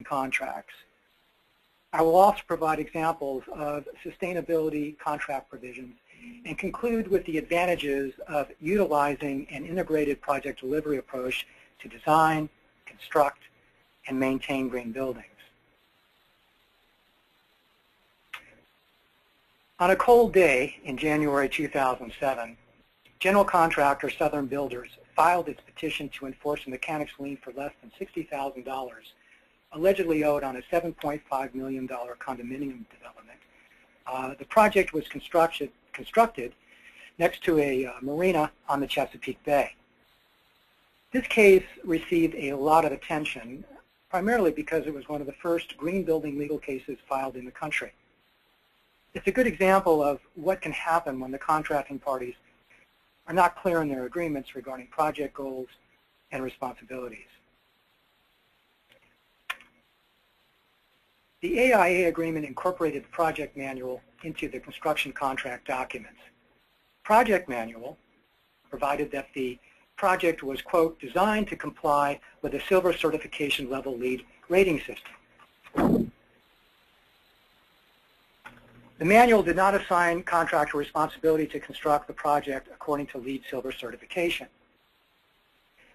contracts. I will also provide examples of sustainability contract provisions and conclude with the advantages of utilizing an integrated project delivery approach to design, construct, and maintain green buildings. On a cold day in January 2007, general contractor Southern Builders filed its petition to enforce a mechanics lien for less than $60,000, allegedly owed on a $7.5 million condominium development. The project was constructed next to a marina on the Chesapeake Bay. This case received a lot of attention, primarily because it was one of the first green building legal cases filed in the country. It's a good example of what can happen when the contracting parties are not clear in their agreements regarding project goals and responsibilities. The AIA agreement incorporated the project manual into the construction contract documents. Project manual provided that the project was, quote, designed to comply with a silver certification level LEED rating system. The manual did not assign contractor responsibility to construct the project according to LEED Silver certification.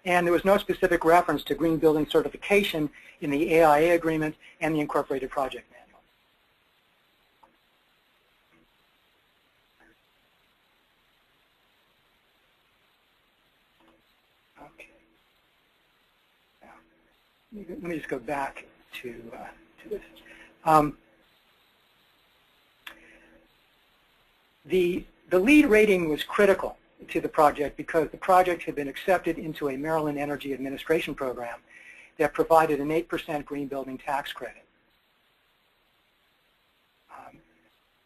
And there was no specific reference to green building certification in the AIA agreement and the incorporated project manual. Okay. Now, let me just go back to this. The LEED rating was critical to the project because the project had been accepted into a Maryland Energy Administration program that provided an 8% green building tax credit.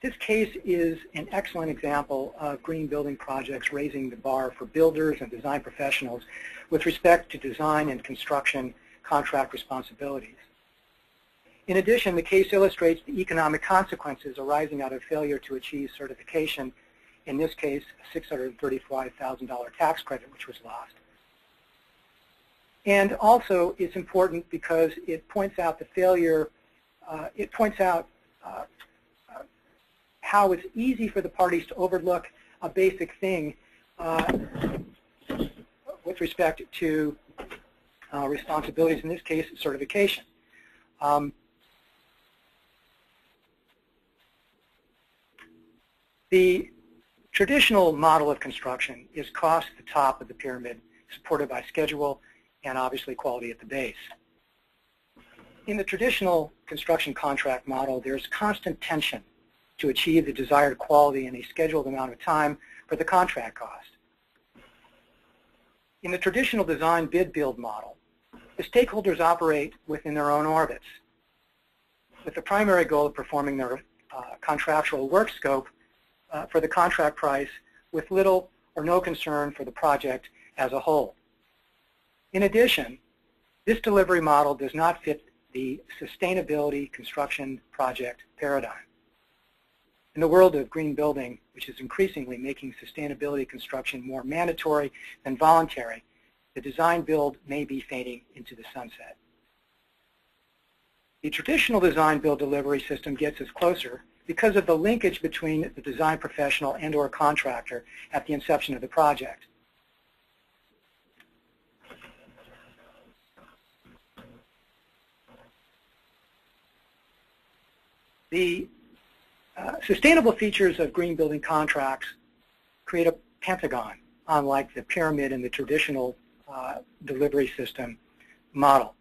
This case is an excellent example of green building projects raising the bar for builders and design professionals with respect to design and construction contract responsibilities. In addition, the case illustrates the economic consequences arising out of failure to achieve certification, in this case, a $635,000 tax credit which was lost. And also, it's important because it points out the failure, it points out how it's easy for the parties to overlook a basic thing with respect to responsibilities, in this case, certification. The traditional model of construction is cost at the top of the pyramid, supported by schedule and obviously quality at the base. In the traditional construction contract model, there's constant tension to achieve the desired quality in a scheduled amount of time for the contract cost. In the traditional design bid build model, the stakeholders operate within their own orbits, with the primary goal of performing their contractual work scope for the contract price with little or no concern for the project as a whole. In addition, this delivery model does not fit the sustainability construction project paradigm. In the world of green building, which is increasingly making sustainability construction more mandatory than voluntary, the design build may be fading into the sunset. The traditional design build delivery system gets us closer because of the linkage between the design professional and or contractor at the inception of the project. The sustainable features of green building contracts create a pentagon, unlike the pyramid in the traditional delivery system model.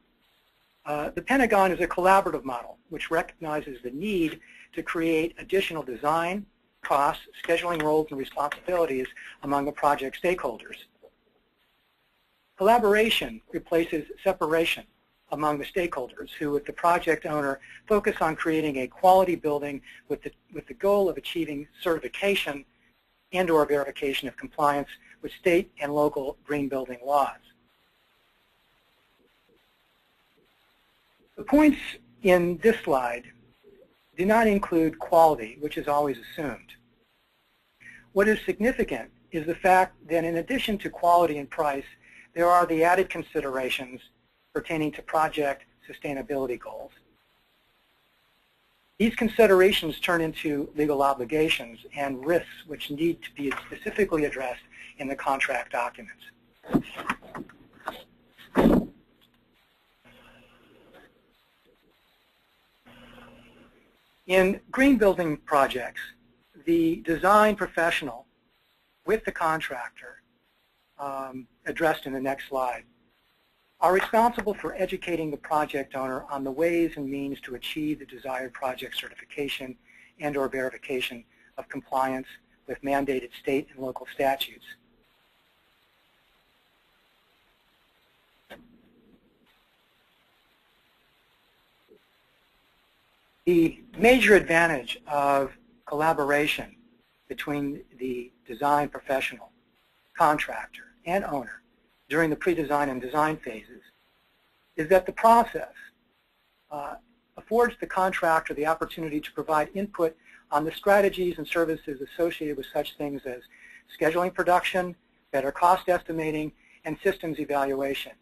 The pentagon is a collaborative model which recognizes the need to create additional design, costs, scheduling roles, and responsibilities among the project stakeholders. Collaboration replaces separation among the stakeholders who, with the project owner, focus on creating a quality building with the goal of achieving certification and or verification of compliance with state and local green building laws. The points in this slide do not include quality, which is always assumed. What is significant is the fact that in addition to quality and price, there are the added considerations pertaining to project sustainability goals. These considerations turn into legal obligations and risks which need to be specifically addressed in the contract documents. In green building projects, the design professional with the contractor, addressed in the next slide, are responsible for educating the project owner on the ways and means to achieve the desired project certification and/or verification of compliance with mandated state and local statutes. The major advantage of collaboration between the design professional, contractor, and owner during the pre-design and design phases is that the process affords the contractor the opportunity to provide input on the strategies and services associated with such things as scheduling production, better cost estimating, and systems evaluation.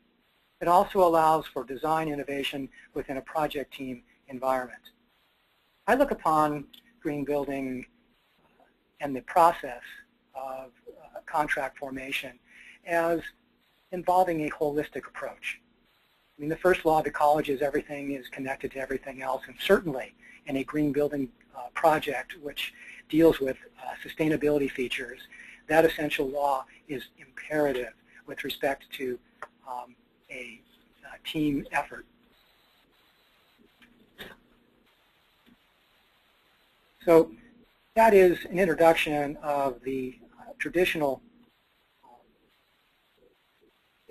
It also allows for design innovation within a project team environment. I look upon green building and the process of contract formation as involving a holistic approach. I mean, the first law of ecology is everything is connected to everything else, and certainly in a green building project which deals with sustainability features, that essential law is imperative with respect to a team effort. So that is an introduction of the traditional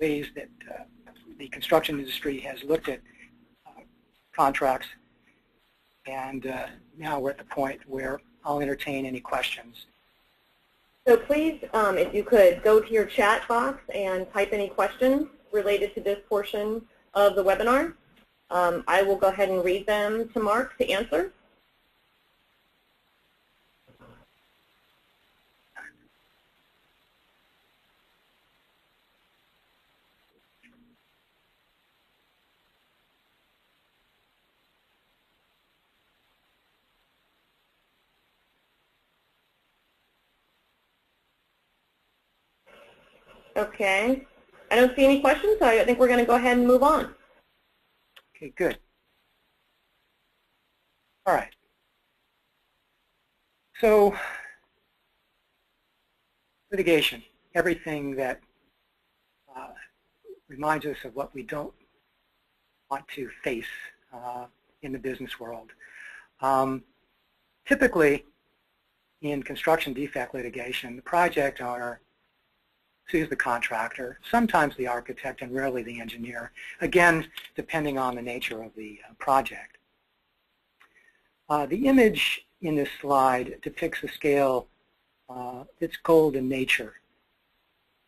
ways that the construction industry has looked at contracts, and now we're at the point where I'll entertain any questions. So please, if you could, go to your chat box and type any questions related to this portion of the webinar. I will go ahead and read them to Mark to answer. Okay. I don't see any questions, so I think we're going to go ahead and move on. Okay, good. All right. So, litigation, everything that reminds us of what we don't want to face in the business world. Typically, in construction defect litigation, the project owner sues the contractor, sometimes the architect, and rarely the engineer, again, depending on the nature of the project. The image in this slide depicts a scale that's gold in nature.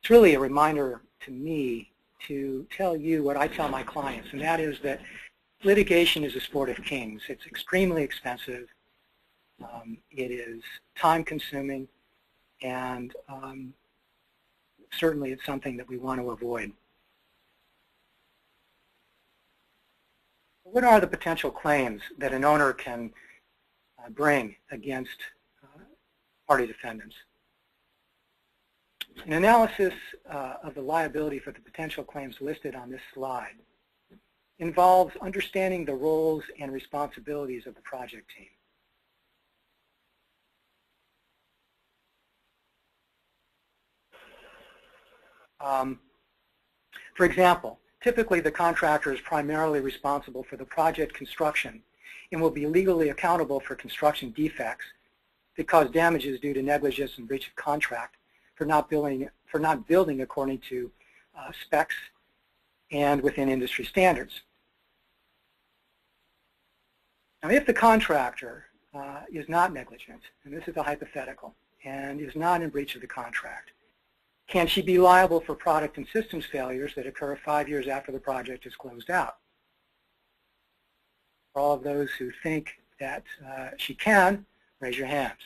It's really a reminder to me to tell you what I tell my clients, and that is that litigation is a sport of kings. It's extremely expensive. It is time-consuming, and certainly it's something that we want to avoid. What are the potential claims that an owner can bring against party defendants? An analysis of the liability for the potential claims listed on this slide involves understanding the roles and responsibilities of the project team. For example, typically the contractor is primarily responsible for the project construction and will be legally accountable for construction defects that cause damages due to negligence and breach of contract for not building according to specs and within industry standards. Now, if the contractor is not negligent, and this is a hypothetical, and is not in breach of the contract, can she be liable for product and systems failures that occur 5 years after the project is closed out? For all of those who think that she can, raise your hands.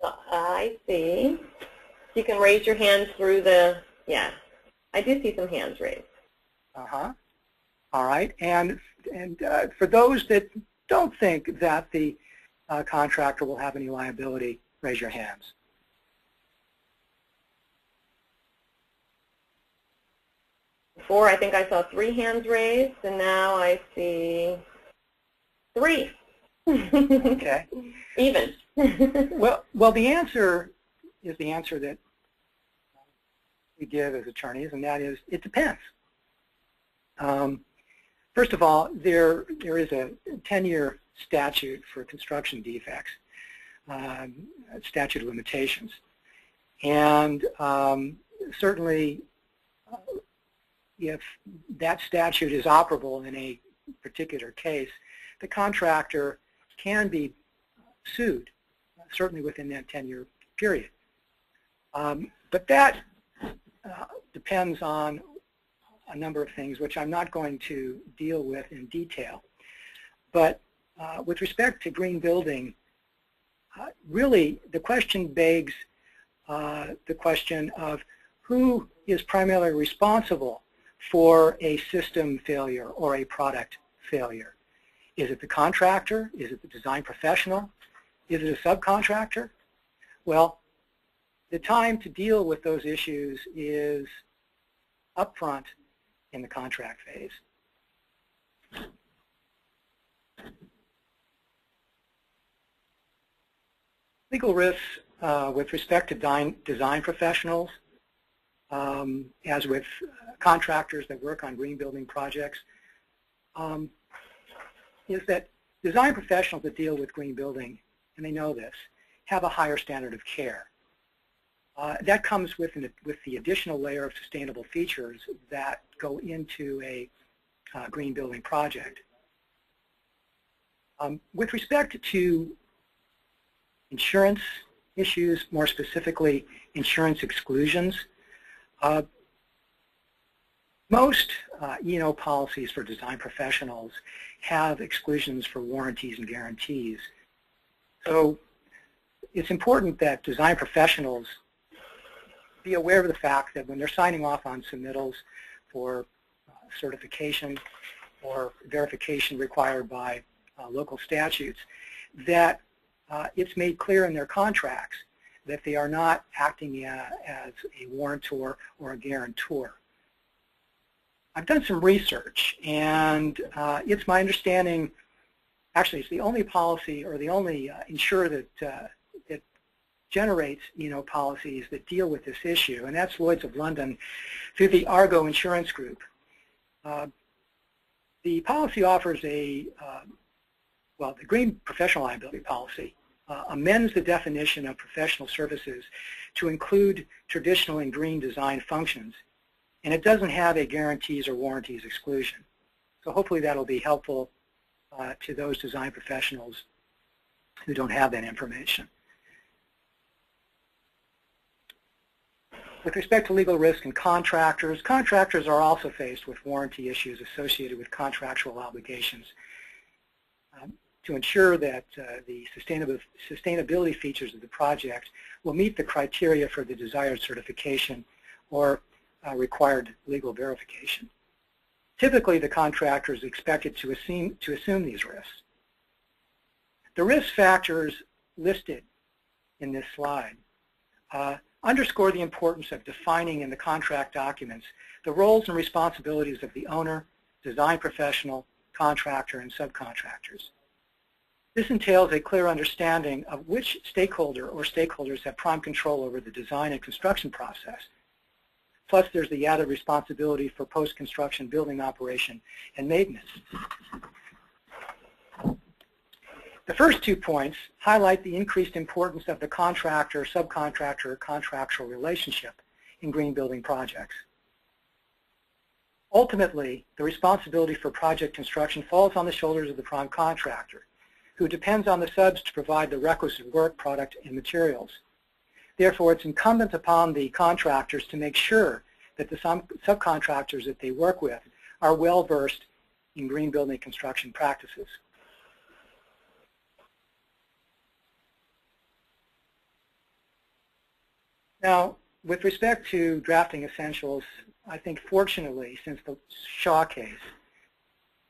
I see. You can raise your hand through the Yes. I do see some hands raised. Uh-huh. All right. And for those that don't think that the contractor will have any liability, raise your hands. Before, I think I saw 3 hands raised, and now I see 3. Okay. Even. Well, the answer is the answer that we give as attorneys, and that is it depends. First of all, there is a 10-year statute for construction defects, statute of limitations, and certainly if that statute is operable in a particular case, the contractor can be sued, certainly within that 10-year period. But that depends on a number of things, which I'm not going to deal with in detail. But with respect to green building, really the question begs the question of who is primarily responsible for a system failure or a product failure. Is it the contractor? Is it the design professional? Is it a subcontractor? Well, the time to deal with those issues is upfront in the contract phase. Legal risks with respect to design professionals, as with contractors that work on green building projects, is that design professionals that deal with green building, and they know this, have a higher standard of care. That comes with the additional layer of sustainable features that go into a green building project. With respect to insurance issues, more specifically insurance exclusions, most E&O policies for design professionals have exclusions for warranties and guarantees. So it's important that design professionals be aware of the fact that when they're signing off on submittals for certification or verification required by local statutes, that it's made clear in their contracts that they are not acting as a warrantor or a guarantor. I've done some research, and it's my understanding, actually it's the only policy or the only insurer that generates policies that deal with this issue, and that's Lloyd's of London through the Argo Insurance Group. The policy offers well, the green professional liability policy amends the definition of professional services to include traditional and green design functions, and it doesn't have a guarantees or warranties exclusion. So hopefully that'll be helpful to those design professionals who don't have that information. With respect to legal risk and contractors, contractors are also faced with warranty issues associated with contractual obligations. To ensure that the sustainability features of the project will meet the criteria for the desired certification or required legal verification. Typically, the contractor is expected to assume these risks. The risk factors listed in this slide underscore the importance of defining in the contract documents the roles and responsibilities of the owner, design professional, contractor, and subcontractors. This entails a clear understanding of which stakeholder or stakeholders have prime control over the design and construction process. Plus, there's the added responsibility for post-construction building operation and maintenance. The first 2 points highlight the increased importance of the contractor, subcontractor, or contractual relationship in green building projects. Ultimately, the responsibility for project construction falls on the shoulders of the prime contractor, who depends on the subs to provide the requisite work, product, and materials. Therefore, it's incumbent upon the contractors to make sure that the subcontractors that they work with are well versed in green building construction practices. Now, With respect to drafting essentials, I think fortunately, since the Shaw case,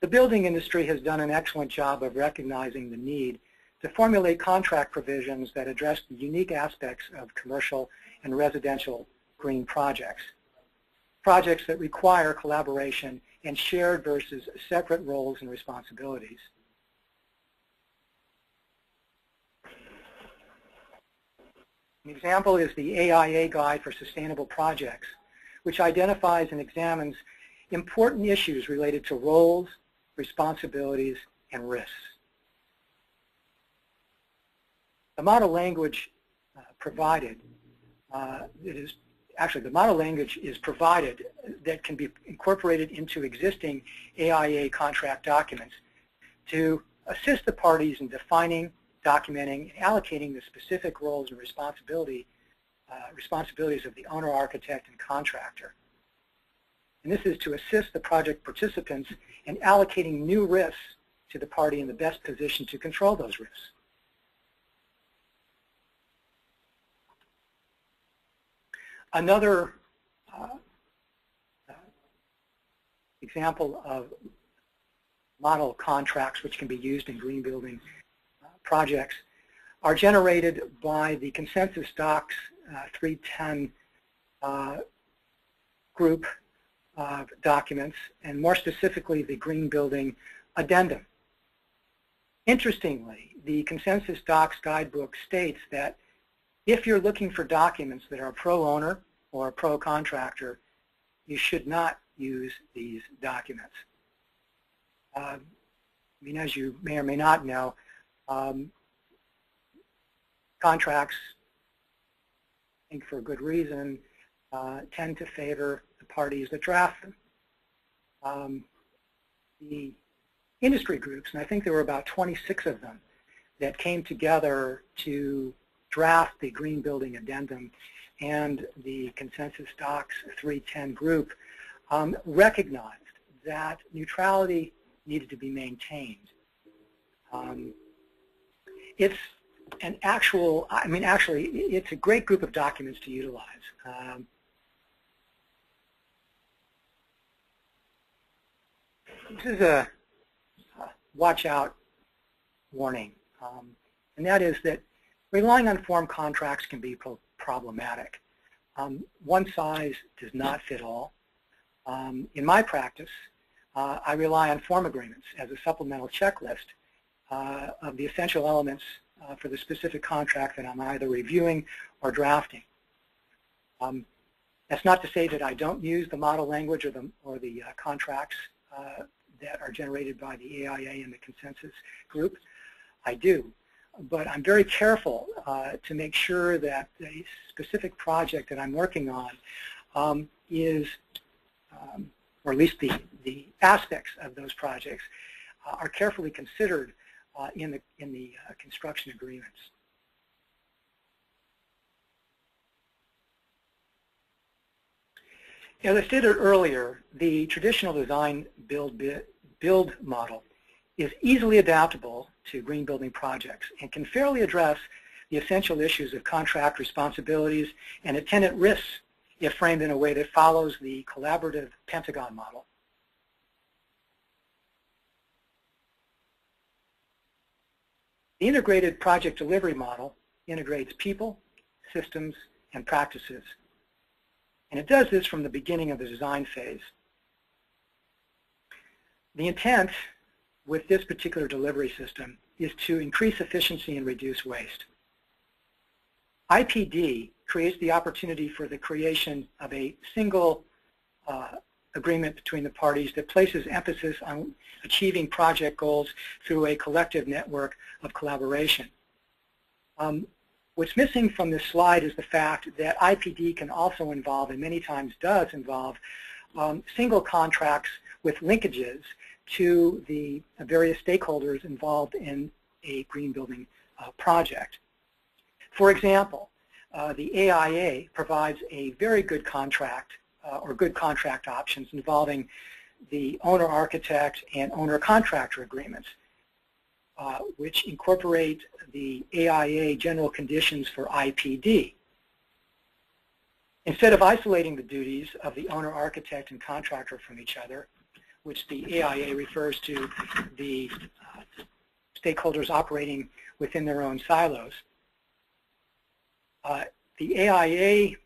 the building industry has done an excellent job of recognizing the need to formulate contract provisions that address the unique aspects of commercial and residential green projects. Projects that require collaboration and shared versus separate roles and responsibilities. An example is the AIA Guide for Sustainable Projects, which identifies and examines important issues related to roles, responsibilities, and risks. The model language provided, the model language is provided that can be incorporated into existing AIA contract documents to assist the parties in defining, documenting, and allocating the specific roles and responsibilities of the owner, architect, and contractor. And this is to assist the project participants in allocating new risks to the party in the best position to control those risks. Another example of model contracts which can be used in green building projects are generated by the Consensus Docs 310 group of documents, and more specifically the Green Building Addendum. Interestingly, the Consensus Docs guidebook states that if you're looking for documents that are pro-owner or pro-contractor, you should not use these documents. I mean, as you may or may not know, contracts, I think for a good reason, tend to favor the parties that draft them. The industry groups, and I think there were about 26 of them, that came together to draft the Green Building Addendum and the Consensus Docs 310 group, recognized that neutrality needed to be maintained. It's an actual, actually, it's a great group of documents to utilize. This is a watch out warning, and that is that relying on form contracts can be problematic. One size does not fit all. In my practice, I rely on form agreements as a supplemental checklist of the essential elements for the specific contract that I'm either reviewing or drafting. That's not to say that I don't use the model language or the contracts that are generated by the AIA and the Consensus group. I do. But I'm very careful to make sure that the specific project that I'm working on is, or at least the aspects of those projects are carefully considered in the construction agreements. As I stated earlier, the traditional design build model is easily adaptable to green building projects and can fairly address the essential issues of contract responsibilities and attendant risks if framed in a way that follows the collaborative Pentagon model. The integrated project delivery model integrates people, systems, and practices. And it does this from the beginning of the design phase. The intent with this particular delivery system is to increase efficiency and reduce waste. IPD creates the opportunity for the creation of a single agreement between the parties that places emphasis on achieving project goals through a collective network of collaboration. What's missing from this slide is the fact that IPD can also involve, and many times does involve, single contracts with linkages to the various stakeholders involved in a green building project. For example, the AIA provides a very good contract or good contract options involving the owner-architect and owner-contractor agreements, which incorporate the AIA general conditions for IPD. Instead of isolating the duties of the owner, architect, and contractor from each other, which the AIA refers to the stakeholders operating within their own silos, the AIA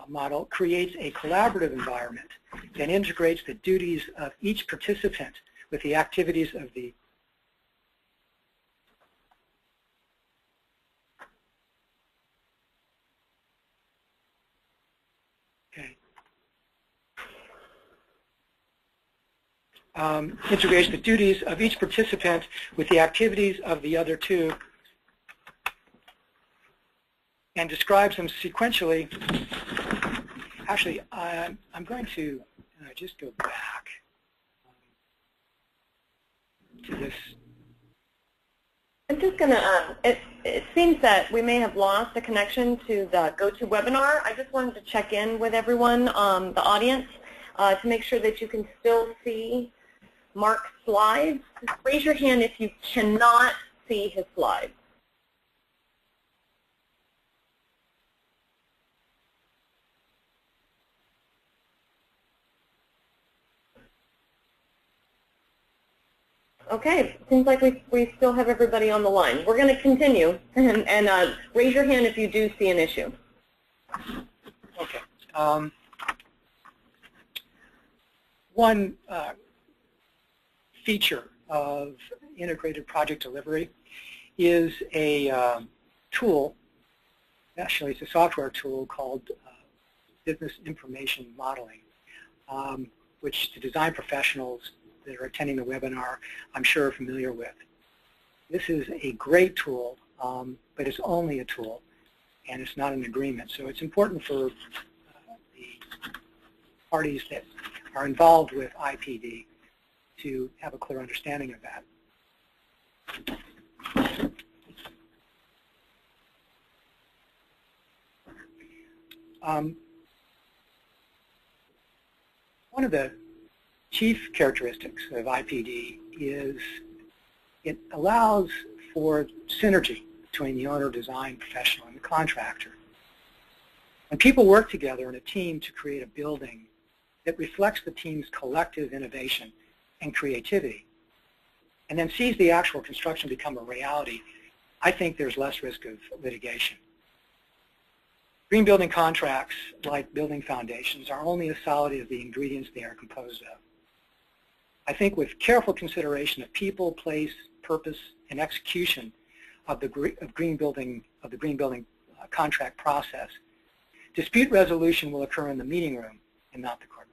model creates a collaborative environment that integrates the duties of each participant with the activities of the integrates the duties of each participant with the activities of the other two and describes them sequentially. Actually, I'm going to just go back to this. I'm just going to, it seems that we may have lost the connection to the GoToWebinar. I just wanted to check in with everyone, the audience, to make sure that you can still see Mark's slides. Raise your hand if you cannot see his slides. Okay, seems like we still have everybody on the line. We're going to continue, and raise your hand if you do see an issue. Okay. One feature of integrated project delivery is a tool, actually it's a software tool called Business Information Modeling, which the design professionals that are attending the webinar I'm sure are familiar with. This is a great tool, but it's only a tool and it's not an agreement. So it's important for the parties that are involved with IPD to have a clear understanding of that. One of the chief characteristics of IPD is it allows for synergy between the owner, design professional, and the contractor. When people work together in a team to create a building that reflects the team's collective innovation and creativity, and then sees the actual construction become a reality, I think there's less risk of litigation. Green building contracts, like building foundations, are only as solid as the ingredients they are composed of. I think with careful consideration of people, place, purpose, and execution of the green building contract process, dispute resolution will occur in the meeting room and not the courtroom.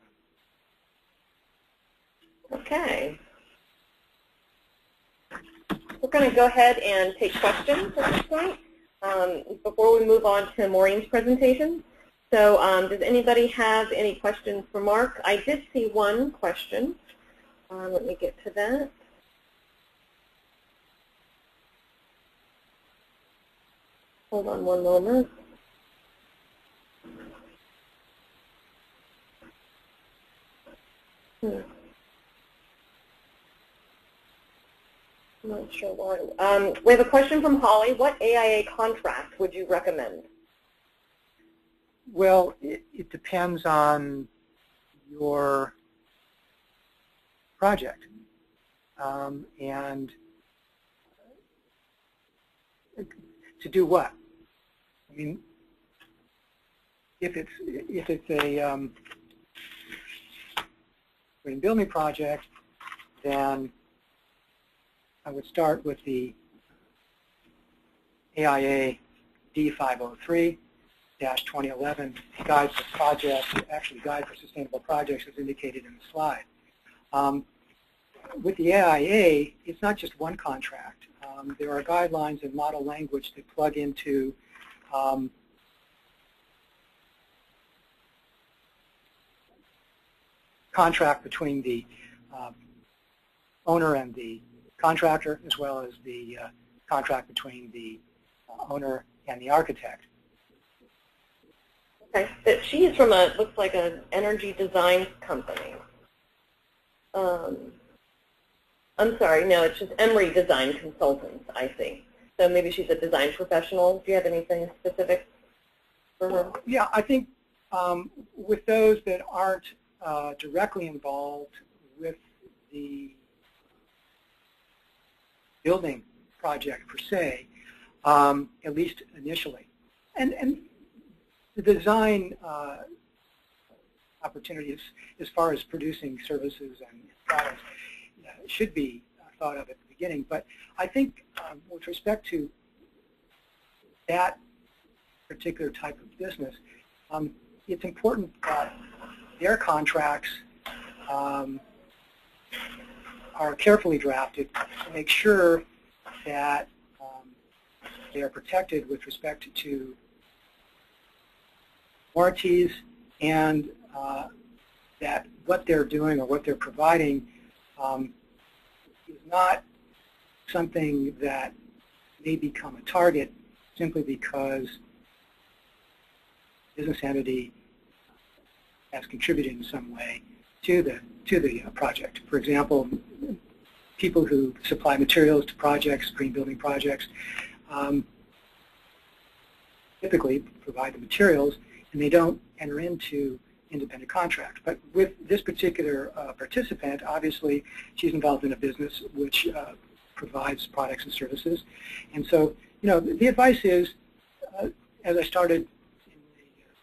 Okay. We're going to go ahead and take questions at this point before we move on to Maureen's presentation. So does anybody have any questions for Mark? I did see one question. Let me get to that. Hold on one moment. I'm not sure why. We have a question from Holly. What AIA contract would you recommend? Well, it depends on your project. And to do what? I mean, if it's a green building project, then I would start with the AIA D503-2011 Guide for Projects, actually Guide for Sustainable Projects as indicated in the slide. With the AIA, it's not just one contract. There are guidelines and model language that plug into contract between the owner and the contractor, as well as the contract between the owner and the architect. Okay, but she is from a, looks like an energy design company. I'm sorry, no, it's just Emery Design Consultants, I see. So maybe she's a design professional. Do you have anything specific for her? Yeah, I think with those that aren't directly involved with the building project per se, at least initially. And the design opportunities as far as producing services and products should be thought of at the beginning. But I think with respect to that particular type of business, it's important that their contracts are carefully drafted to make sure that they are protected with respect to warranties, and that what they're doing or what they're providing is not something that may become a target simply because business entity has contributed in some way to the project. For example, people who supply materials to projects, green building projects, typically provide the materials, and they don't enter into independent contracts. But with this particular participant, obviously she's involved in a business which provides products and services. And so, the advice is, as I stated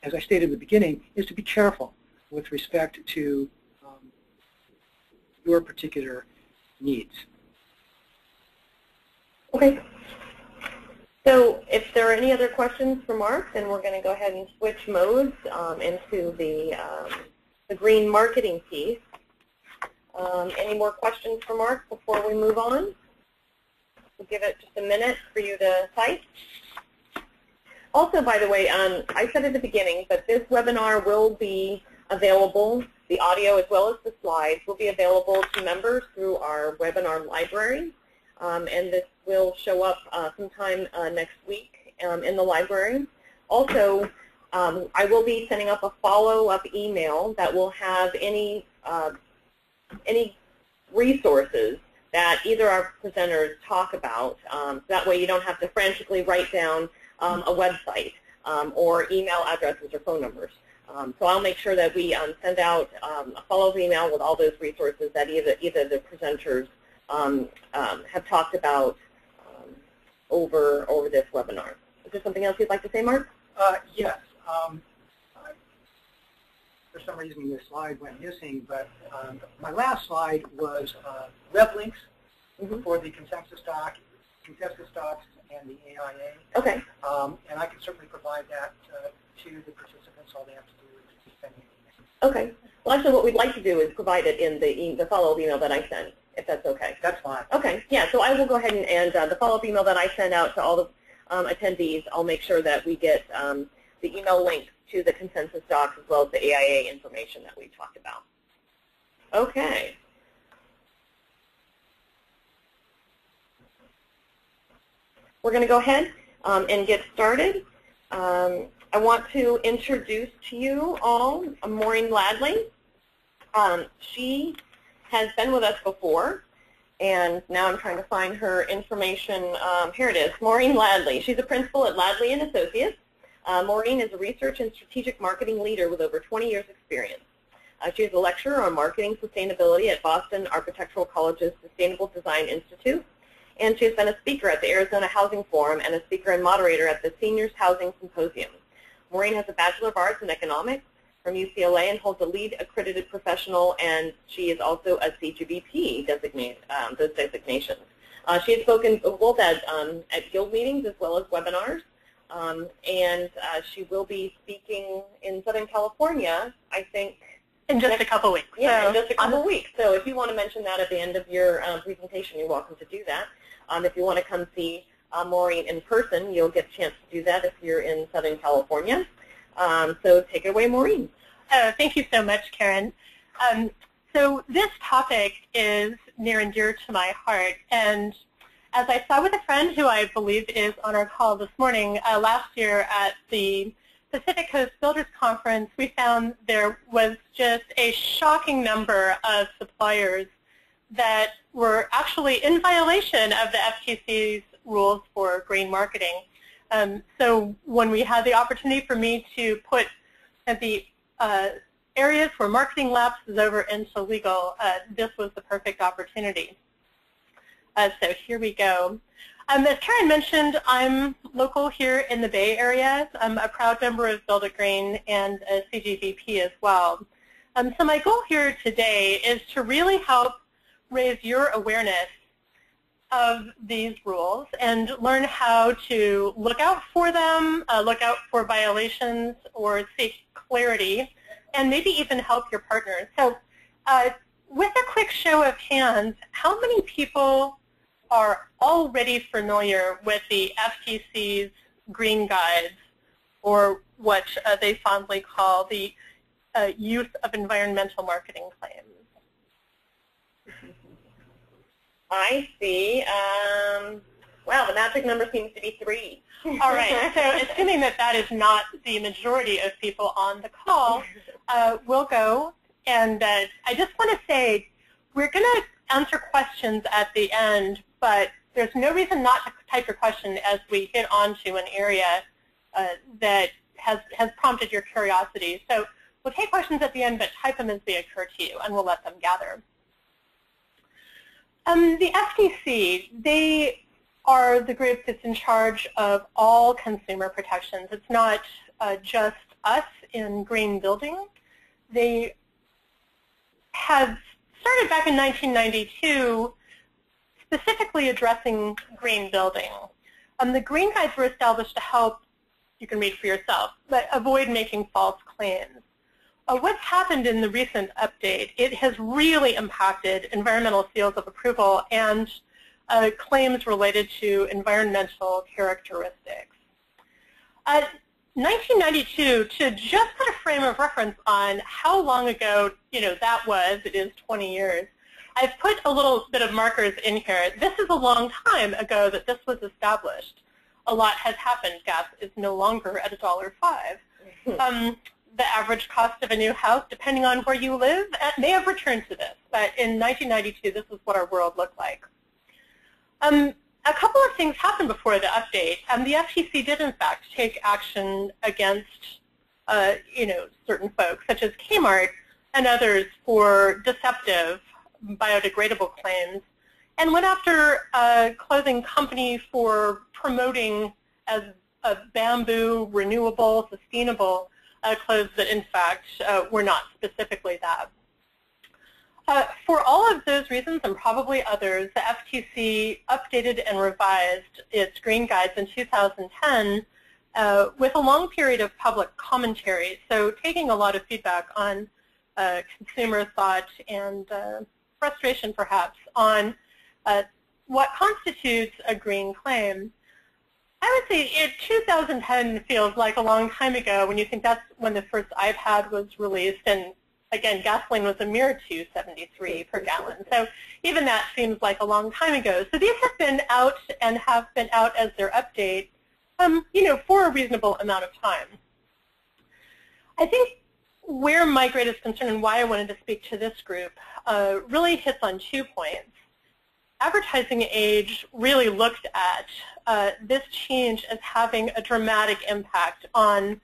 in the beginning, is to be careful with respect to your particular needs. Okay. So if there are any other questions for Mark, then we're going to go ahead and switch modes into the green marketing piece. Any more questions for Mark before we move on? We'll give it just a minute for you to type. Also, by the way, I said at the beginning that this webinar will be available, the audio as well as the slides will be available to members through our webinar library. And this will show up sometime next week in the library. Also, I will be sending up a follow-up email that will have any resources that either our presenters talk about. So that way you don't have to frantically write down a website or email addresses or phone numbers. So I'll make sure that we send out a follow-up email with all those resources that either the presenters have talked about over this webinar. Is there something else you'd like to say, Mark? Yes. For some reason this slide went missing, but my last slide was web links for the consensus stocks and the AIA. Okay. And I can certainly provide that to the participants. All they have to do is send me an email. Okay. Well, actually, what we'd like to do is provide it in the follow-up email that I send, if that's okay. That's fine. Okay. Yeah. So I will go ahead and the follow-up email that I send out to all the attendees, I'll make sure that we get the email link to the consensus docs as well as the AIA information that we talked about. Okay. We're going to go ahead and get started. I want to introduce to you all Maureen Ladley. She has been with us before, and now I'm trying to find her information. Here it is, Maureen Ladley. She's a principal at Ladley & Associates. Maureen is a research and strategic marketing leader with over 20 years experience. She is a lecturer on marketing sustainability at Boston Architectural College's Sustainable Design Institute, and she has been a speaker at the Arizona Housing Forum and a speaker and moderator at the Seniors Housing Symposium. Maureen has a Bachelor of Arts in Economics from UCLA and holds a LEED accredited professional, and she is also a CGBP those designations. She has spoken both at guild meetings as well as webinars, and she will be speaking in Southern California, I think, in just a couple weeks. Yeah, in just a couple weeks. So if you want to mention that at the end of your presentation, you're welcome to do that. If you want to come see Maureen in person, you'll get a chance to do that if you're in Southern California. So take it away, Maureen. Thank you so much, Karen. So this topic is near and dear to my heart. And as I saw with a friend who I believe is on our call this morning, last year at the Pacific Coast Builders Conference, we found there was just a shocking number of suppliers that were actually in violation of the FTC's rules for green marketing. So when we had the opportunity for me to put at the areas where marketing lapses over into legal, this was the perfect opportunity. So here we go. As Karen mentioned, I'm local here in the Bay Area. I'm a proud member of Build It Green and a CGVP as well. So my goal here today is to really help raise your awareness of these rules and learn how to look out for them, look out for violations or seek clarity, and maybe even help your partners. So with a quick show of hands, how many people are already familiar with the FTC's green guides, or what they fondly call the use of environmental marketing claims? I see. Wow, the magic number seems to be 3. All right, so assuming that that is not the majority of people on the call, we'll go. And I just want to say, we're going to answer questions at the end, but there's no reason not to type your question as we hit onto an area that has prompted your curiosity. So we'll take questions at the end, but type them as they occur to you, and we'll let them gather. The FTC, they are the group that's in charge of all consumer protections. It's not just us in green building. They have started back in 1992 specifically addressing green building. The green guides were established to help, you can read for yourself, but avoid making false claims. What's happened in the recent update, it has really impacted environmental seals of approval and claims related to environmental characteristics. 1992, to just put a frame of reference on how long ago that was, it is 20 years, I've put a little bit of markers in here. This is a long time ago that this was established. A lot has happened. Gas is no longer at $1.05. The average cost of a new house, depending on where you live, may have returned to this, but in 1992, this is what our world looked like. A couple of things happened before the update. The FTC did, in fact, take action against certain folks, such as Kmart and others, for deceptive biodegradable claims, and went after a clothing company for promoting as a bamboo, renewable, sustainable clothes that, in fact, were not specifically that. For all of those reasons, and probably others, the FTC updated and revised its green guides in 2010 with a long period of public commentary, so taking a lot of feedback on consumer thought and frustration, perhaps, on what constitutes a green claim. I would say 2010 feels like a long time ago when you think that's when the first iPad was released, and again, gasoline was a mere $2.73 per gallon. So even that seems like a long time ago. So these have been out and have been out as their update, for a reasonable amount of time. I think where my greatest concern and why I wanted to speak to this group really hits on 2 points. Advertising Age really looked at this change as having a dramatic impact on,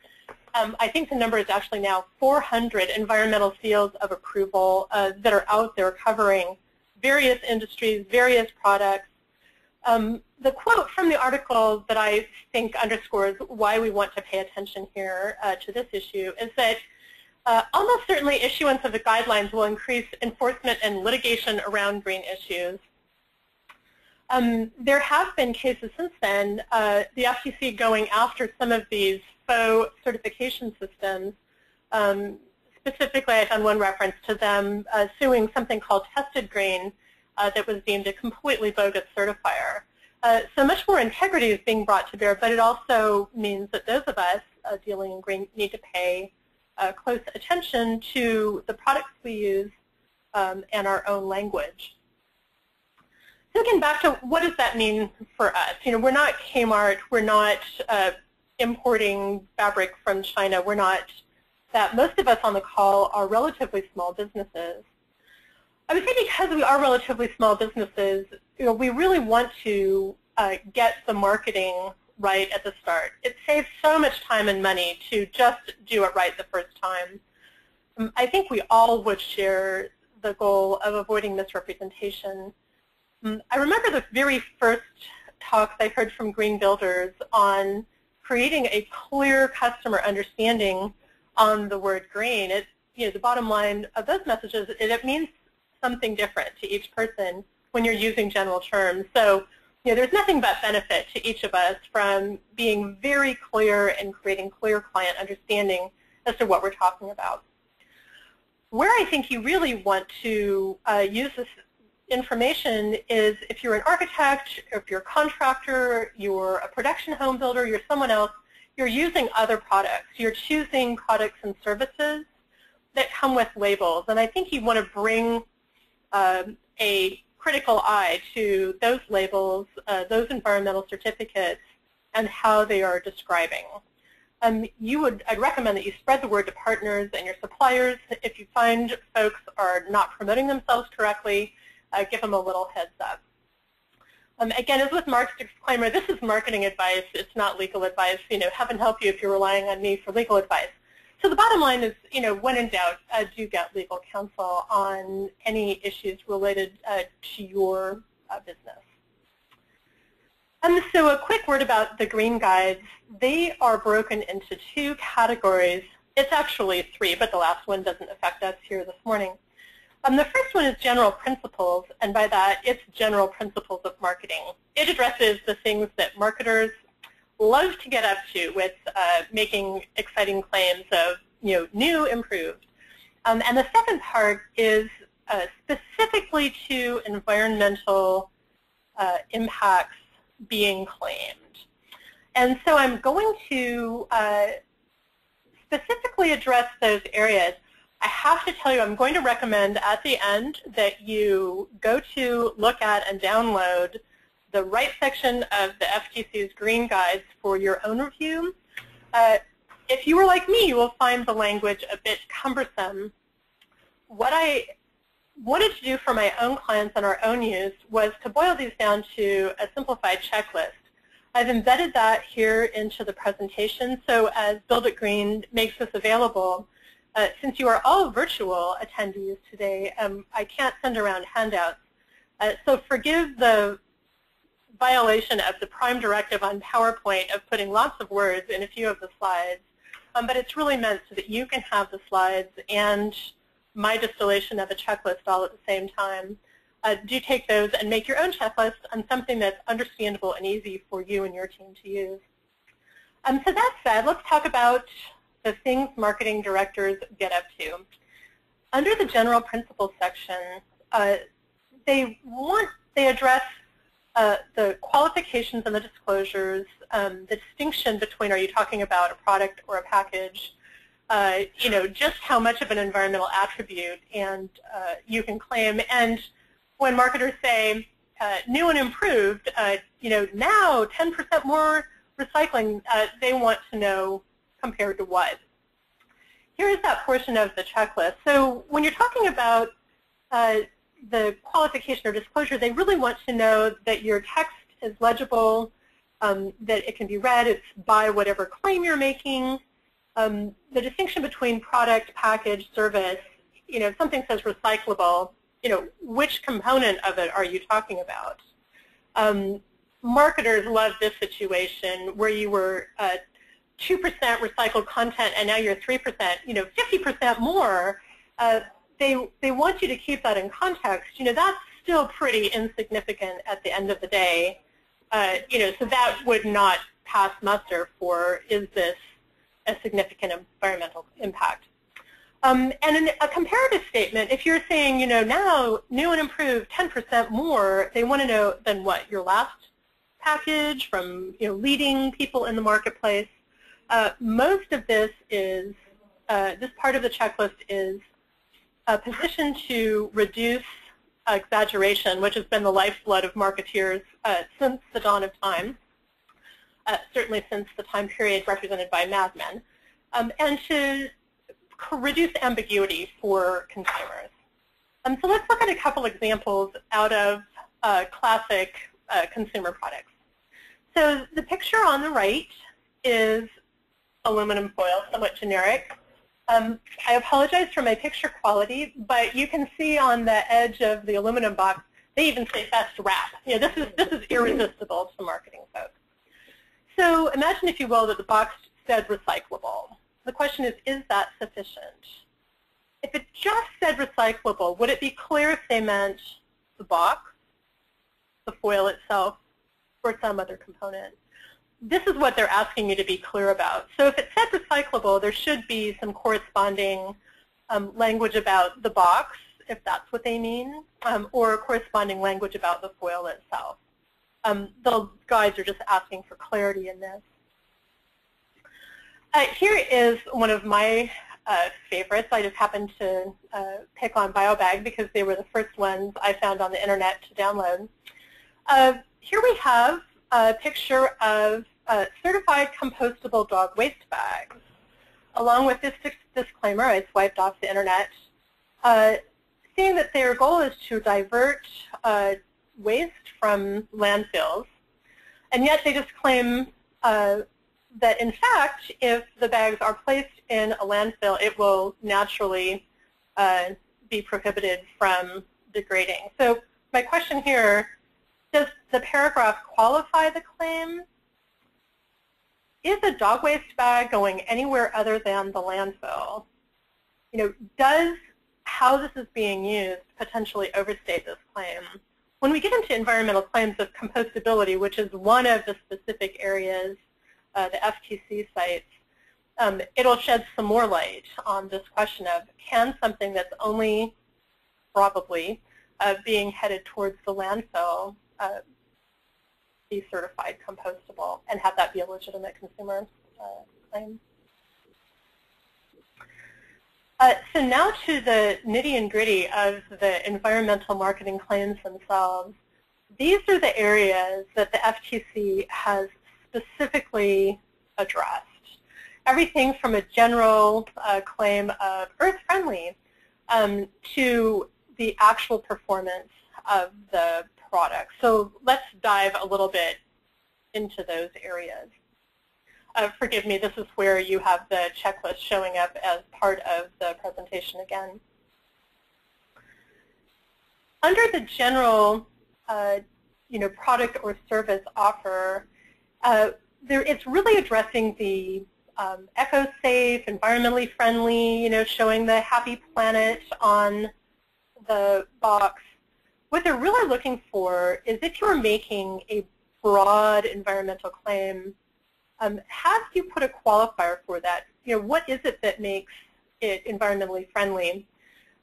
I think the number is actually now 400 environmental seals of approval that are out there covering various industries, various products. The quote from the article that I think underscores why we want to pay attention here to this issue is that almost certainly issuance of the guidelines will increase enforcement and litigation around green issues. There have been cases since then, the FTC going after some of these faux certification systems. Specifically, I found one reference to them suing something called Tested Green that was deemed a completely bogus certifier. So much more integrity is being brought to bear, but it also means that those of us dealing in green need to pay close attention to the products we use and our own language. So again, back to what does that mean for us? We're not Kmart. We're not importing fabric from China. We're not that. Most of us on the call are relatively small businesses. I would say because we are relatively small businesses, we really want to get the marketing right at the start. It saves so much time and money to just do it right the first time. I think we all would share the goal of avoiding misrepresentation. I remember the very first talks I heard from green builders on creating a clear customer understanding on the word green. The bottom line of those messages, it means something different to each person when you're using general terms. So, there's nothing but benefit to each of us from being very clear and creating clear client understanding as to what we're talking about. Where I think you really want to use this information is if you're an architect, or if you're a contractor, you're a production home builder, you're someone else, you're using other products. You're choosing products and services that come with labels. And I think you want to bring a critical eye to those labels, those environmental certificates, and how they are describing. I'd recommend that you spread the word to partners and your suppliers. If you find folks are not promoting themselves correctly, give them a little heads up. Again, as with Mark's disclaimer, this is marketing advice. It's not legal advice. Heaven help you if you're relying on me for legal advice. So the bottom line is, when in doubt, do get legal counsel on any issues related to your business. So a quick word about the green guides. They are broken into two categories. It's actually three, but the last one doesn't affect us here this morning. The first one is general principles, and by that, it's general principles of marketing. It addresses the things that marketers love to get up to with making exciting claims of new, improved. And the second part is specifically to environmental impacts being claimed. And so I'm going to specifically address those areas. I have to tell you, I'm going to recommend at the end that you go to, look at, and download the right section of the FTC's green guides for your own review. If you were like me, you will find the language a bit cumbersome. What I wanted to do for my own clients and our own use was to boil these down to a simplified checklist. I've embedded that here into the presentation, so as Build It Green makes this available, since you are all virtual attendees today, I can't send around handouts. So forgive the violation of the prime directive on PowerPoint of putting lots of words in a few of the slides, but it's really meant so that you can have the slides and my distillation of a checklist all at the same time. Do take those and make your own checklist on something that's understandable and easy for you and your team to use. So that said, let's talk about the things marketing directors get up to. Under the general principles section, they address the qualifications and the disclosures, the distinction between, are you talking about a product or a package, just how much of an environmental attribute and you can claim. And when marketers say new and improved, now 10% more recycling, they want to know compared to what. Here is that portion of the checklist. So when you're talking about the qualification or disclosure, they really want to know that your text is legible, that it can be read, it's by whatever claim you're making. The distinction between product, package, service, if something says recyclable, which component of it are you talking about? Marketers love this situation where you were 2% recycled content and now you're 3%, 50% more. They want you to keep that in context. That's still pretty insignificant at the end of the day. So that would not pass muster for, is this a significant environmental impact? And in a comparative statement, if you're saying, now new and improved 10% more, they want to know then what, your last package from leading people in the marketplace. Most of this is, this part of the checklist is a position to reduce exaggeration, which has been the lifeblood of marketeers since the dawn of time, certainly since the time period represented by Mad Men, and to reduce ambiguity for consumers. So let's look at a couple examples out of classic consumer products. So the picture on the right is aluminum foil, somewhat generic. I apologize for my picture quality, but you can see on the edge of the aluminum box, they even say best wrap. You know, this is irresistible to marketing folks. So imagine, if you will, that the box said recyclable. The question is that sufficient? If it just said recyclable, would it be clear if they meant the box, the foil itself, or some other component? This is what they're asking you to be clear about. So if it said recyclable, there should be some corresponding language about the box, if that's what they mean, or corresponding language about the foil itself. The guides are just asking for clarity in this. Here is one of my favorites. I just happened to pick on BioBag because they were the first ones I found on the internet to download. Here we have a picture of certified compostable dog waste bags. Along with this disclaimer, I swiped off the internet, seeing that their goal is to divert waste from landfills, and yet they just claim that, in fact, if the bags are placed in a landfill, it will naturally be prohibited from degrading. So my question here, does the paragraph qualify the claim? Is a dog waste bag going anywhere other than the landfill? You know, does how this is being used potentially overstate this claim? When we get into environmental claims of compostability, which is one of the specific areas the FTC cites, it'll shed some more light on this question of, can something that's only probably being headed towards the landfill be certified compostable and have that be a legitimate consumer claim? So now to the nitty and gritty of the environmental marketing claims themselves. These are the areas that the FTC has specifically addressed. Everything from a general claim of earth-friendly to the actual performance of the product. So let's dive a little bit into those areas. Forgive me, this is where you have the checklist showing up as part of the presentation again. Under the general product or service offer, it's really addressing the eco-safe, environmentally friendly, showing the happy planet on the box. What they're really looking for is, if you're making a broad environmental claim, have you put a qualifier for that? What is it that makes it environmentally friendly?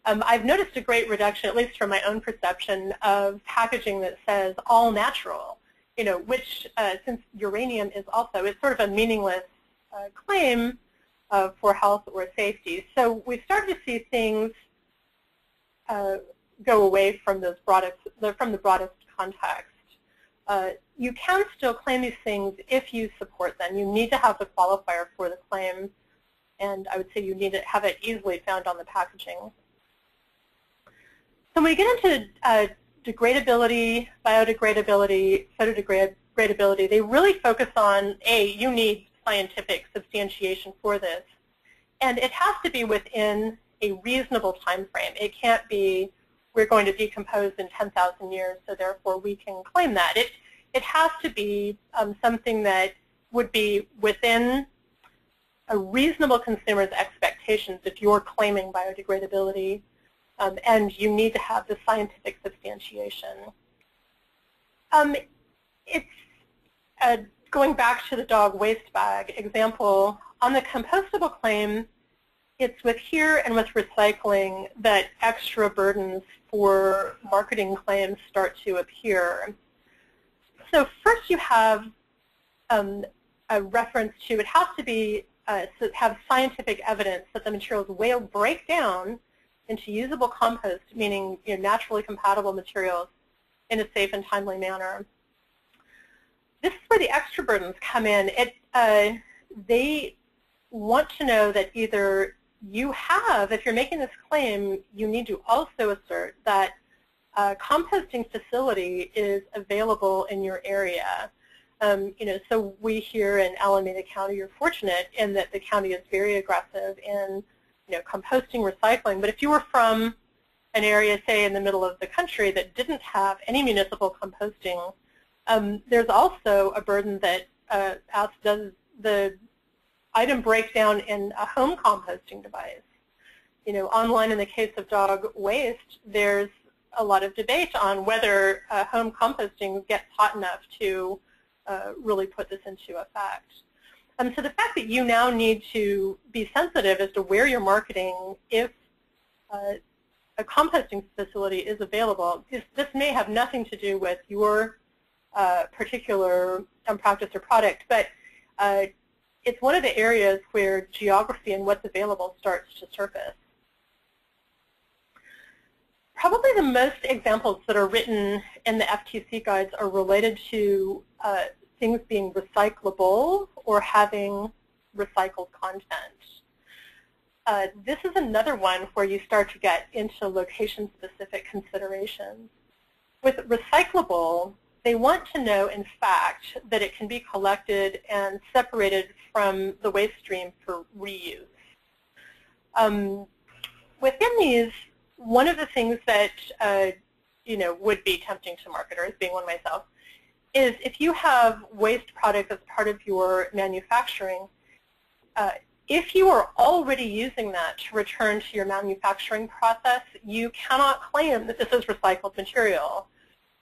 I've noticed a great reduction, at least from my own perception, of packaging that says all natural, which, since uranium is also, it's sort of a meaningless claim for health or safety. So we've started to see things go away from those from the broadest context. You can still claim these things if you support them. You need to have the qualifier for the claim, and I would say you need to have it easily found on the packaging. So when we get into degradability, biodegradability, photodegradability, they really focus on, you need scientific substantiation for this, and it has to be within a reasonable time frame. It can't be, we're going to decompose in 10,000 years, so therefore we can claim that. It has to be something that would be within a reasonable consumer's expectations if you're claiming biodegradability, and you need to have the scientific substantiation. It's going back to the dog waste bag example, on the compostable claim, it's with here and with recycling that extra burdens for marketing claims start to appear. So first you have a reference to, it has to be, have scientific evidence that the materials will break down into usable compost, meaning naturally compatible materials, in a safe and timely manner. This is where the extra burdens come in. They want to know that either you have, if you're making this claim, you need to also assert that a composting facility is available in your area. So we here in Alameda County are fortunate in that the county is very aggressive in, composting, recycling. But if you were from an area, say, in the middle of the country that didn't have any municipal composting, there's also a burden that does the item break down in a home composting device. Online in the case of dog waste, there's a lot of debate on whether home composting gets hot enough to really put this into effect. So the fact that you now need to be sensitive as to where you're marketing if a composting facility is available, this may have nothing to do with your particular practice or product, but it's one of the areas where geography and what's available starts to surface. Probably the most examples that are written in the FTC guides are related to things being recyclable or having recycled content. This is another one where you start to get into location-specific considerations. With recyclable, they want to know, in fact, that it can be collected and separated from the waste stream for reuse. Within these, one of the things that would be tempting to marketers, being one myself, is if you have waste product as part of your manufacturing, if you are already using that to return to your manufacturing process, you cannot claim that this is recycled material.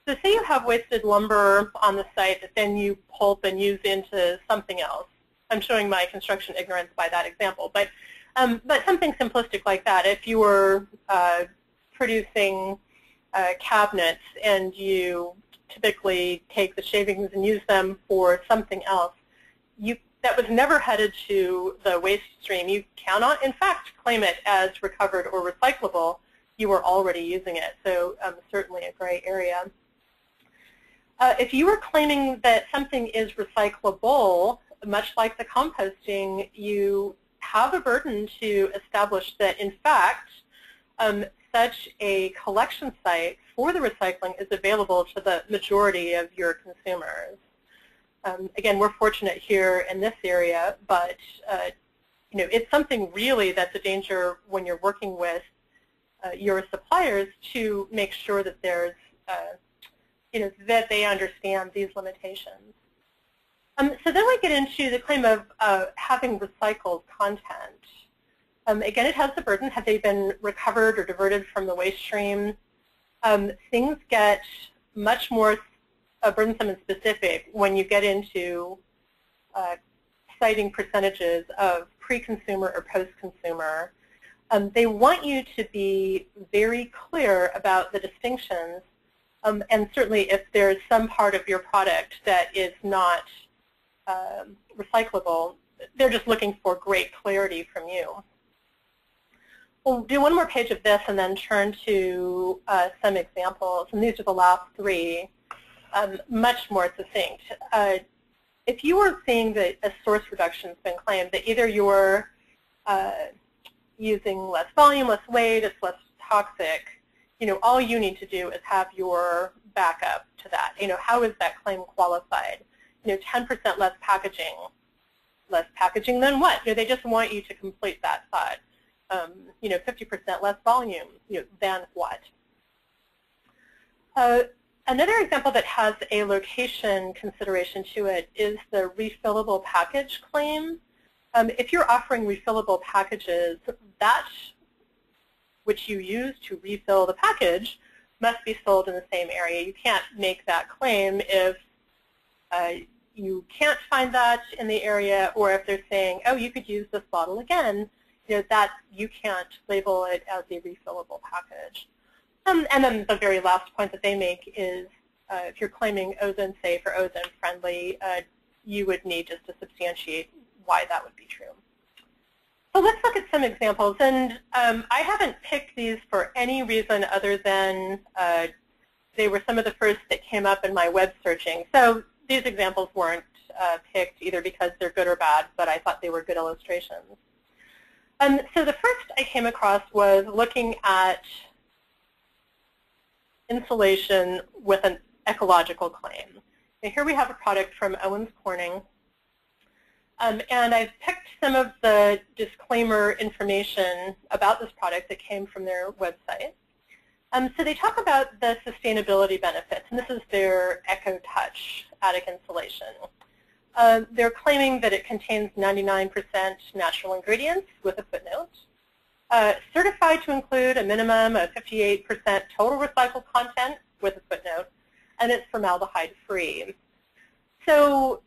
So say you have wasted lumber on the site that then you pulp and use into something else. I'm showing my construction ignorance by that example, but something simplistic like that. If you were producing cabinets and you typically take the shavings and use them for something else, that was never headed to the waste stream. You cannot, in fact, claim it as recovered or recyclable. You were already using it, so certainly a gray area. If you were claiming that something is recyclable, much like the composting, you have a burden to establish that, in fact, such a collection site for the recycling is available to the majority of your consumers. Again, we're fortunate here in this area, but it's something really that's a danger when you're working with your suppliers to make sure that there's, that they understand these limitations. So then we get into the claim of having recycled content. Again, it has the burden. Have they been recovered or diverted from the waste stream? Things get much more burdensome and specific when you get into citing percentages of pre-consumer or post-consumer. They want you to be very clear about the distinctions, and certainly if there's some part of your product that is not recyclable, they're just looking for great clarity from you. We'll do one more page of this and then turn to some examples, and these are the last three, much more succinct. If you are seeing that a source reduction has been claimed, that either you're using less volume, less weight, it's less toxic, all you need to do is have your backup to that. How is that claim qualified? 10% less packaging. Less packaging than what? They just want you to complete that thought. 50% less volume, than what? Another example that has a location consideration to it is the refillable package claim. If you're offering refillable packages, that which you use to refill the package must be sold in the same area. You can't make that claim if you can't find that in the area, or if they're saying, oh, you could use this bottle again, that you can't label it as a refillable package. And then the very last point that they make is if you're claiming ozone safe or ozone friendly, you would need just to substantiate why that would be true. So let's look at some examples. And I haven't picked these for any reason other than they were some of the first that came up in my web searching. So these examples weren't picked either because they're good or bad, but I thought they were good illustrations. So the first I came across was looking at insulation with an ecological claim. Now here we have a product from Owens Corning. And I've picked some of the disclaimer information about this product that came from their website. So they talk about the sustainability benefits, and this is their EcoTouch attic insulation. They're claiming that it contains 99% natural ingredients with a footnote. Certified to include a minimum of 58% total recycled content with a footnote, and it's formaldehyde-free. So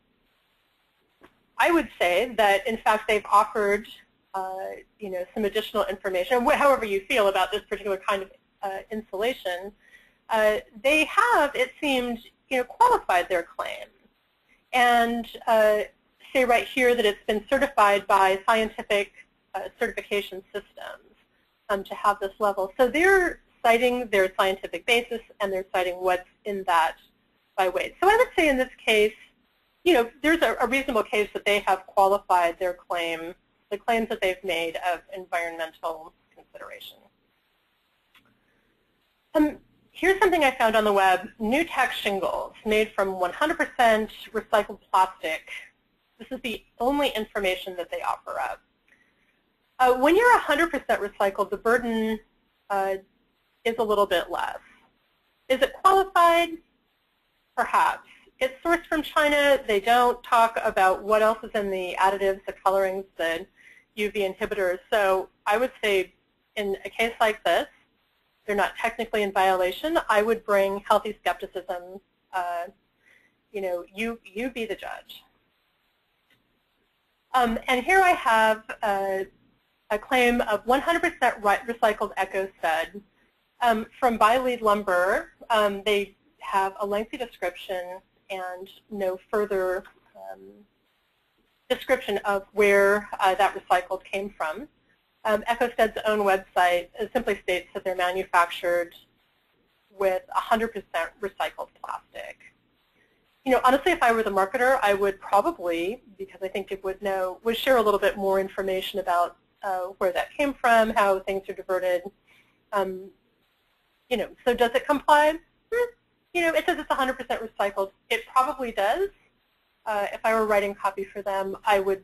I would say that, in fact, they've offered some additional information, however you feel about this particular kind of insulation. They have, it seemed, qualified their claim and say right here that it's been certified by scientific certification systems to have this level. So they're citing their scientific basis, and they're citing what's in that by weight. So I would say in this case, there's a reasonable case that they have qualified their claim, the claims that they've made of environmental consideration. Here's something I found on the web, NewTek shingles made from 100% recycled plastic. This is the only information that they offer up. When you're 100% recycled, the burden is a little bit less. Is it qualified? Perhaps. It's sourced from China. They don't talk about what else is in the additives, the colorings, the UV inhibitors. So I would say in a case like this, they're not technically in violation. I would bring healthy skepticism. You be the judge. And here I have a claim of 100% recycled EcoStud from BioLead Lumber. They have a lengthy description and no further description of where that recycled came from. EcoStud's own website simply states that they're manufactured with 100% recycled plastic. Honestly, if I were the marketer, I would probably, because I think it would share a little bit more information about where that came from, how things are diverted. So does it comply? It says it's 100% recycled. It probably does. If I were writing copy for them, I would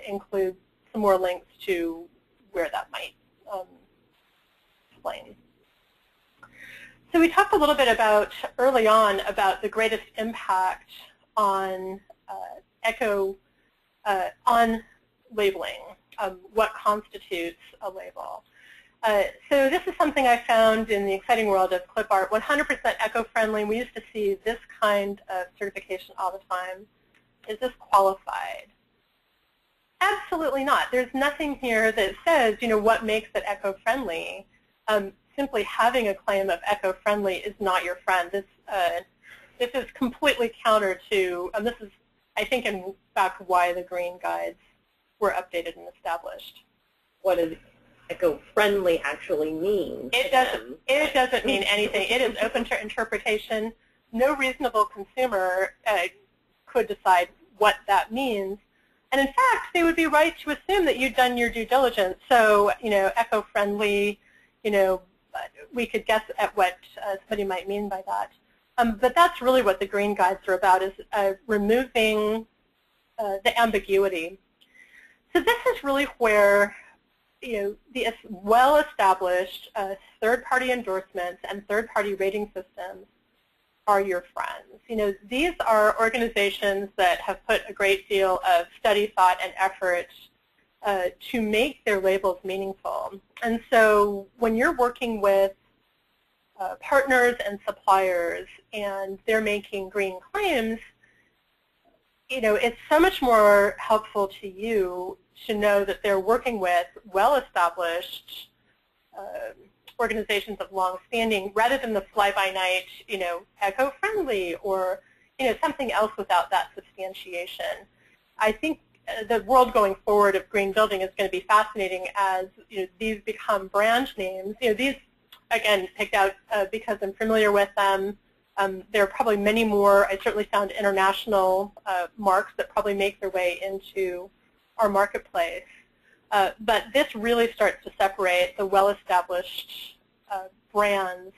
include some more links to where that might explain. So we talked a little bit early on about the greatest impact on on labeling, what constitutes a label. So this is something I found in the exciting world of clip art, 100% eco-friendly. We used to see this kind of certification all the time. Is this qualified? Absolutely not. There's nothing here that says, what makes it eco-friendly. Simply having a claim of eco-friendly is not your friend. This is completely counter to, this is, I think, in fact, why the green guides were updated and established. What does eco-friendly actually mean? It doesn't mean anything. It is open to interpretation. No reasonable consumer could decide what that means. And in fact, they would be right to assume that you'd done your due diligence. So, eco-friendly, we could guess at what somebody might mean by that. But that's really what the green guides are about, is removing the ambiguity. So this is really where, the well-established third-party endorsements and third-party rating systems are your friends. These are organizations that have put a great deal of study, thought, and effort to make their labels meaningful. And so when you're working with partners and suppliers and they're making green claims, it's so much more helpful to you to know that they're working with well-established organizations of long standing, rather than the fly-by-night, eco-friendly or, something else without that substantiation. I think the world going forward of green building is going to be fascinating as these become brand names. These, again, picked out because I'm familiar with them. There are probably many more. I certainly found international marks that probably make their way into our marketplace. But this really starts to separate the well-established brands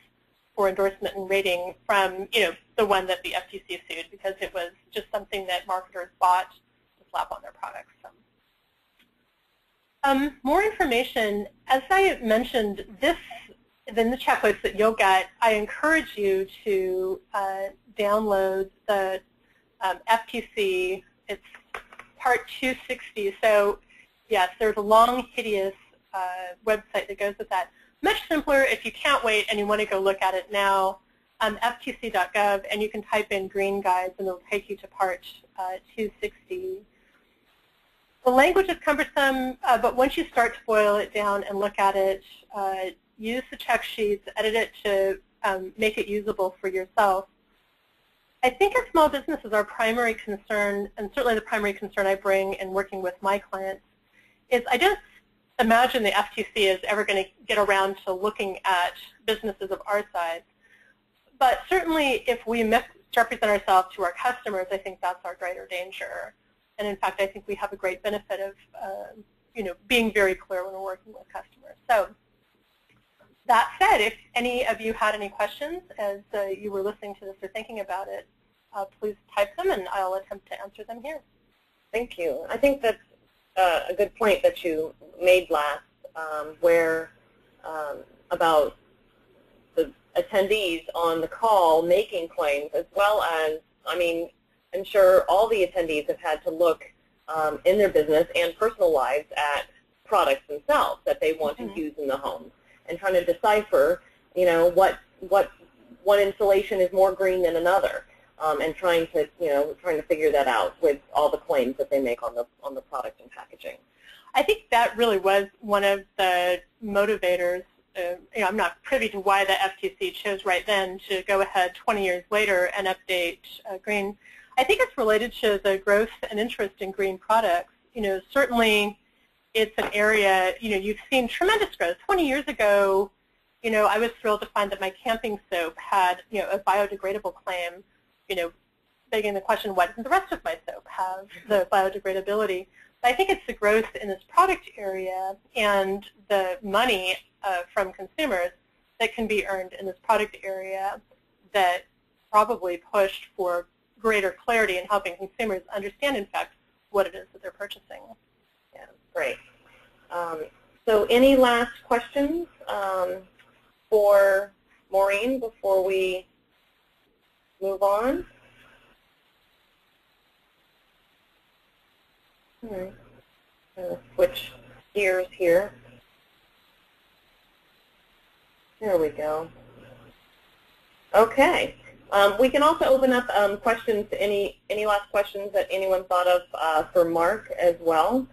for endorsement and rating from, the one that the FTC sued, because it was just something that marketers bought to slap on their products. So. More information, as I mentioned, in the checklist that you'll get, I encourage you to download the FTC. It's Part 260. So yes, there's a long, hideous website that goes with that. Much simpler if you can't wait and you want to go look at it now. FTC.gov, and you can type in green guides, and it'll take you to Part 260. The language is cumbersome, but once you start to boil it down and look at it, use the check sheets, edit it to make it usable for yourself. I think as small businesses, our primary concern, and certainly the primary concern I bring in working with my clients, is I don't imagine the FTC is ever going to get around to looking at businesses of our size. But certainly if we misrepresent ourselves to our customers, I think that's our greater danger. And in fact, I think we have a great benefit of being very clear when we're working with customers. So that said, if any of you had any questions as you were listening to this or thinking about it, please type them, and I'll attempt to answer them here. Thank you. I think that's a good point that you made last, where about the attendees on the call making claims, as well as, I'm sure all the attendees have had to look in their business and personal lives at products themselves that they want to use in the home, and trying to decipher, what one installation is more green than another, and trying to figure that out with all the claims that they make on the product and packaging. I think that really was one of the motivators. I'm not privy to why the FTC chose right then to go ahead 20 years later and update green. I think it's related to the growth and interest in green products. Certainly it's an area, you've seen tremendous growth. 20 years ago, I was thrilled to find that my camping soap had, a biodegradable claim, begging the question, why doesn't the rest of my soap have the biodegradability? But I think it's the growth in this product area and the money from consumers that can be earned in this product area that probably pushed for greater clarity in helping consumers understand, in fact, what it is that they're purchasing. Yeah, great. So any last questions for Maureen before we move on? All right. I'm going to switch gears here. There we go. Okay. We can also open up questions to any last questions that anyone thought of for Mark as well.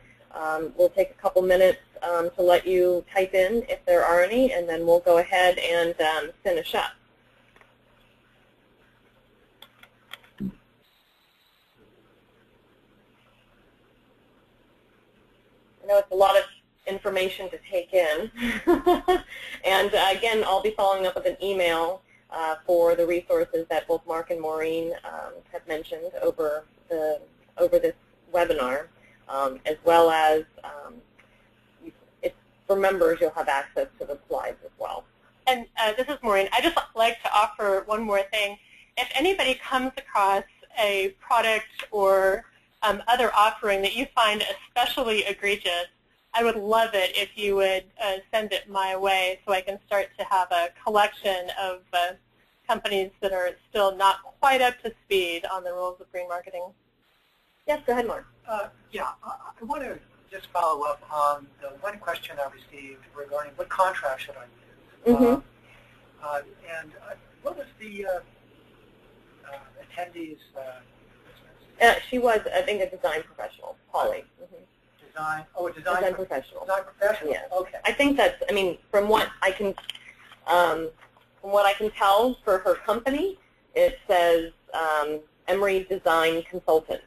We'll take a couple minutes to let you type in if there are any, and then we'll go ahead and finish up. I know it's a lot of information to take in. And again, I'll be following up with an email for the resources that both Mark and Maureen have mentioned over this webinar, as well as for members, you'll have access to the slides as well. And this is Maureen. I'd just like to offer one more thing. If anybody comes across a product or other offering that you find especially egregious, I would love it if you would send it my way so I can start to have a collection of companies that are still not quite up to speed on the rules of green marketing. Yes, go ahead, Mark. Yeah, I want to just follow up on the one question I received regarding what contract should I use. And what was the attendee's business? She was, I think, a design professional, Holly. Design, oh, a design professional. Design professional, yes. Okay. I think that's, from what I can tell for her company, it says Emery Design Consultant.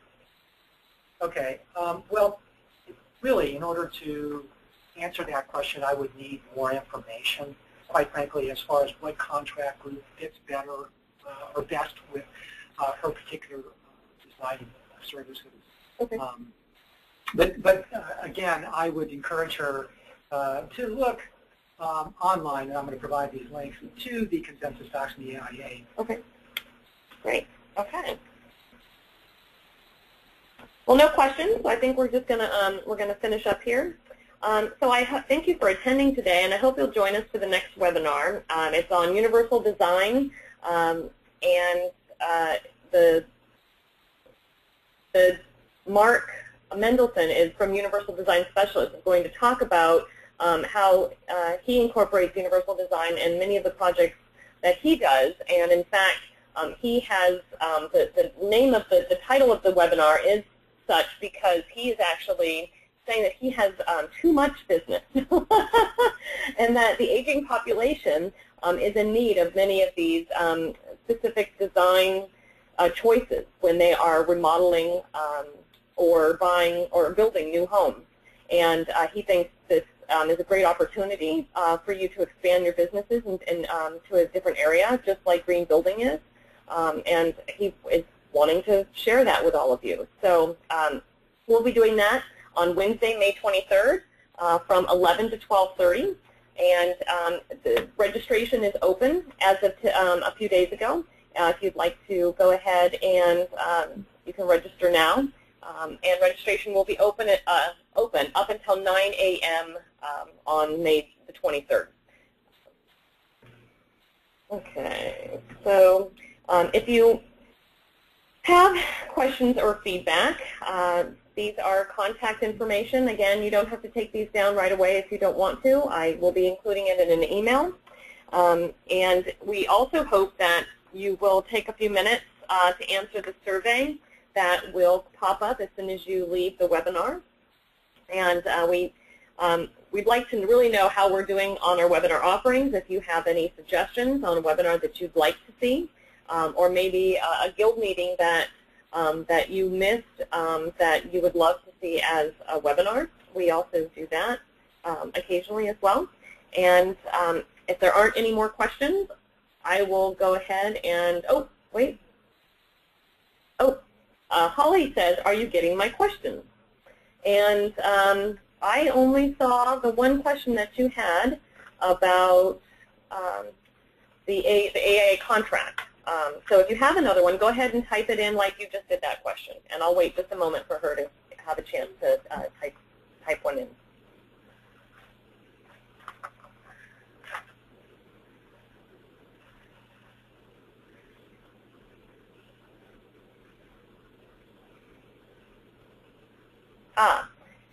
Okay. Well, really, in order to answer that question, I would need more information, quite frankly, as far as what contract group fits better or best with her particular design services. Okay. But again, I would encourage her to look online, and I'm going to provide these links to the consensus docs and the AIA. Okay, great. Okay. Well, no questions. So I think we're just gonna finish up here. So I thank you for attending today, and I hope you'll join us for the next webinar. It's on universal design, and the Mark Mendelson is from Universal Design Specialist is going to talk about how he incorporates universal design in many of the projects that he does. And in fact, he has the name of the title of the webinar is such because he is actually saying that he has too much business and that the aging population is in need of many of these specific design choices when they are remodeling or buying or building new homes. And he thinks this is a great opportunity for you to expand your businesses and to a different area, just like green building is. And he is wanting to share that with all of you. So we'll be doing that on Wednesday, May 23rd from 11 to 12:30. And the registration is open as of a few days ago. If you'd like to go ahead and you can register now. And registration will be open up until 9 a.m. On May the 23rd. Okay, so if you have questions or feedback, these are contact information. Again, you don't have to take these down right away if you don't want to. I will be including it in an email. And we also hope that you will take a few minutes to answer the survey that will pop up as soon as you leave the webinar. And we'd like to really know how we're doing on our webinar offerings. If you have any suggestions on a webinar that you'd like to see, or maybe a guild meeting that that you missed that you would love to see as a webinar, we also do that occasionally as well. And if there aren't any more questions, I will go ahead and, Holly says, are you getting my questions? And I only saw the one question that you had about the AIA contract. So if you have another one, go ahead and type it in like you just did that question. And I'll wait just a moment for her to have a chance to type one in.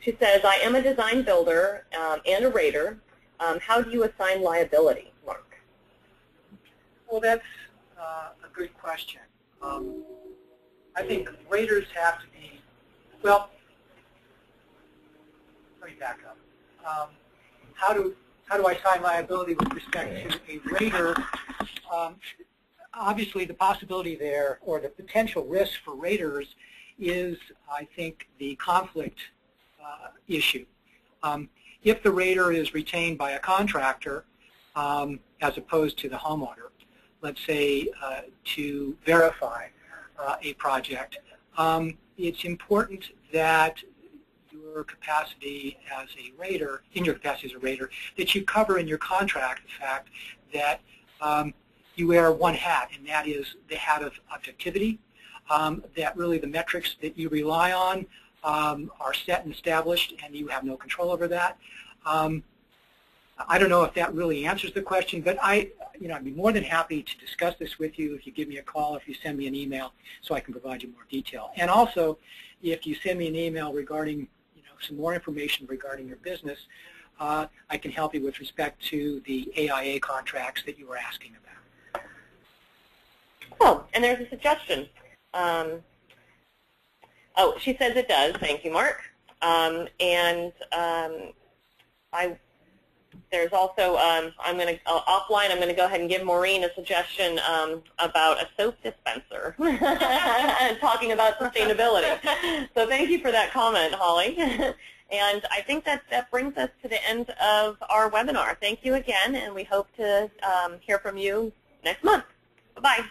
She says, I am a design builder and a rater. How do you assign liability, Mark? Well, that's a good question. I think raters have to be, well, let me back up. How do I assign liability with respect to a rater? Obviously, the possibility there, or the potential risk for raters, is, I think, the conflict issue. If the rater is retained by a contractor as opposed to the homeowner, let's say to verify a project, it's important that your capacity as a rater, that you cover in your contract the fact that you wear one hat, and that is the hat of objectivity, that really the metrics that you rely on are set and established, and you have no control over that. I don't know if that really answers the question, but I'd be more than happy to discuss this with you if you give me a call, if you send me an email, so I can provide you more detail. And also, if you send me an email regarding, some more information regarding your business, I can help you with respect to the AIA contracts that you were asking about. Oh, and there's a suggestion. She says it does. Thank you, Mark. There's also, offline, I'm going to go ahead and give Maureen a suggestion about a soap dispenser, talking about sustainability. So thank you for that comment, Holly. And I think that brings us to the end of our webinar. Thank you again, and we hope to hear from you next month. Bye-bye.